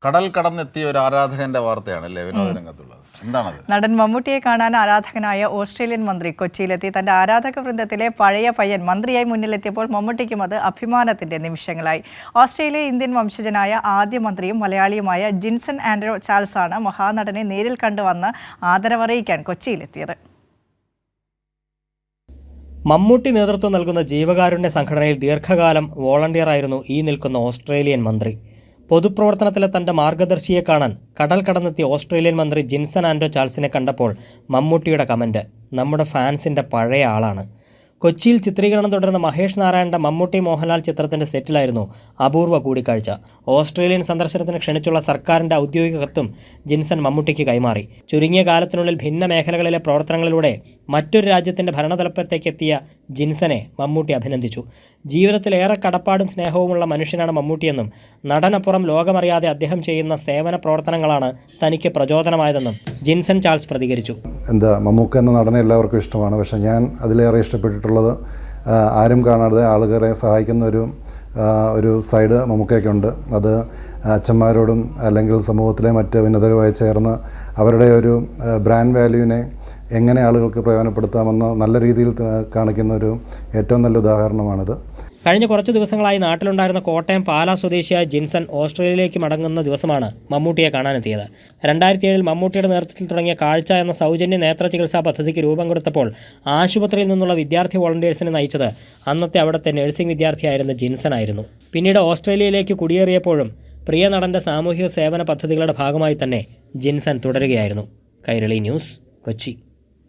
കടൽ കടന്നെത്തിയ ഒരു ആരാധകന്റെ വാർത്തയാണല്ലേ വിനോദ രംഗത്തുള്ളത്. എന്താണത്? നടൻ മമ്മൂട്ടിയെ കാണാൻ ആരാധകനായ ഓസ്ട്രേലിയൻ മന്ത്രി കൊച്ചിയിലെത്തി. തന്റെ ആരാധക വൃന്ദത്തിലെ പഴയ പയ്യൻ മന്ത്രിയായി മുന്നിലെത്തിയപ്പോൾ മമ്മൂട്ടിക്കും അത് അഭിമാനത്തിന്റെ നിമിഷങ്ങളായി. ഓസ്ട്രേലിയ ഇന്ത്യൻ വംശജനായ ആദ്യ മന്ത്രിയും മലയാളിയുമായ ജിൻസൺ ആൻഡ്രോ ചാൾസാണ് മഹാനടനെ നേരിൽ കണ്ടുവന്ന് ആദരവറിയിക്കാൻ കൊച്ചിയിലെത്തിയത്. മമ്മൂട്ടി നേതൃത്വം നൽകുന്ന ജീവകാരുണ്യ സംഘടനയിൽ ദീർഘകാലം വോളണ്ടിയറായിരുന്നു ഈ നിൽക്കുന്ന ഓസ്ട്രേലിയൻ മന്ത്രി. പൊതുപ്രവർത്തനത്തിലെ തൻ്റെ മാർഗദർശിയെ കാണാൻ കടൽ കടന്നെത്തിയ ഓസ്ട്രേലിയൻ മന്ത്രി ജിൻസൺ ആൻഡ്രോ ചാൾസിനെ കണ്ടപ്പോൾ മമ്മൂട്ടിയുടെ കമൻറ്റ്, നമ്മുടെ ഫാൻസിൻ്റെ പഴയ ആളാണ്. കൊച്ചിയിൽ ചിത്രീകരണം തുടരുന്ന മഹേഷ് നാരായണൻ്റെ മമ്മൂട്ടി മോഹൻലാൽ ചിത്രത്തിൻ്റെ സെറ്റിലായിരുന്നു അപൂർവ കൂടിക്കാഴ്ച. ഓസ്ട്രേലിയൻ സന്ദർശനത്തിന് ക്ഷണിച്ചുള്ള സർക്കാരിൻ്റെ ഔദ്യോഗിക കത്തും ജിൻസൺ മമ്മൂട്ടിക്ക് കൈമാറി. ചുരുങ്ങിയ കാലത്തിനുള്ളിൽ ഭിന്ന മേഖലകളിലെ പ്രവർത്തനങ്ങളിലൂടെ മറ്റൊരു രാജ്യത്തിൻ്റെ ഭരണതലപ്പത്തേക്ക് എത്തിയ ജിൻസനെ മമ്മൂട്ടി അഭിനന്ദിച്ചു. ജീവിതത്തിൽ ഏറെ കടപ്പാടും സ്നേഹവുമുള്ള മനുഷ്യനാണ് മമ്മൂട്ടിയെന്നും നടനപ്പുറം ലോകമറിയാതെ അദ്ദേഹം ചെയ്യുന്ന സേവന പ്രവർത്തനങ്ങളാണ് തനിക്ക് പ്രചോദനമായതെന്നും ജിൻസൺ ചാൾസ് പ്രതികരിച്ചു. മമ്മൂക്ക എന്ന നടനെ എല്ലാവർക്കും ഇഷ്ടമാണ്. പക്ഷേ ഞാൻ അതിലേറെ ഇഷ്ടപ്പെട്ടിട്ടുള്ളത് ആരും കാണാതെ ആളുകളെ സഹായിക്കുന്ന ഒരു സൈഡ് മമ്മൂക്കയ്ക്കുണ്ട്. അത് അച്ഛന്മാരോടും അല്ലെങ്കിൽ സമൂഹത്തിലെ മറ്റ് ഉന്നതരുമായി ചേർന്ന് അവരുടെ ഒരു ബ്രാൻഡ് വാല്യൂവിനെ എങ്ങനെ ആളുകൾക്ക് പ്രയോജനപ്പെടുത്താമെന്ന് നല്ല രീതിയിൽ കാണിക്കുന്ന ഒരു ഏറ്റവും നല്ല ഉദാഹരണമാണിത്. കഴിഞ്ഞ കുറച്ചു ദിവസങ്ങളായി നാട്ടിലുണ്ടായിരുന്ന കോട്ടയം പാലാ സ്വദേശിയായ ജിൻസൺ ഓസ്ട്രേലിയയിലേക്ക് മടങ്ങുന്ന ദിവസമാണ് മമ്മൂട്ടിയെ കാണാനെത്തിയത്. 2007 മമ്മൂട്ടിയുടെ നേതൃത്വത്തിൽ തുടങ്ങിയ കാഴ്ച എന്ന സൗജന്യ നേത്ര ചികിത്സാ പദ്ധതിക്ക് രൂപം കൊടുത്തപ്പോൾ ആശുപത്രിയിൽ നിന്നുള്ള വിദ്യാർത്ഥി വോളണ്ടിയേഴ്സിനെ നയിച്ചത് അന്നത്തെ അവിടുത്തെ നഴ്സിംഗ് വിദ്യാർത്ഥിയായിരുന്ന ജിൻസൺ ആയിരുന്നു. പിന്നീട് ഓസ്ട്രേലിയയിലേക്ക് കുടിയേറിയപ്പോഴും പ്രിയ നടൻ്റെ സാമൂഹിക സേവന പദ്ധതികളുടെ ഭാഗമായി തന്നെ ജിൻസൺ തുടരുകയായിരുന്നു. കൈരളി ന്യൂസ്, കൊച്ചി.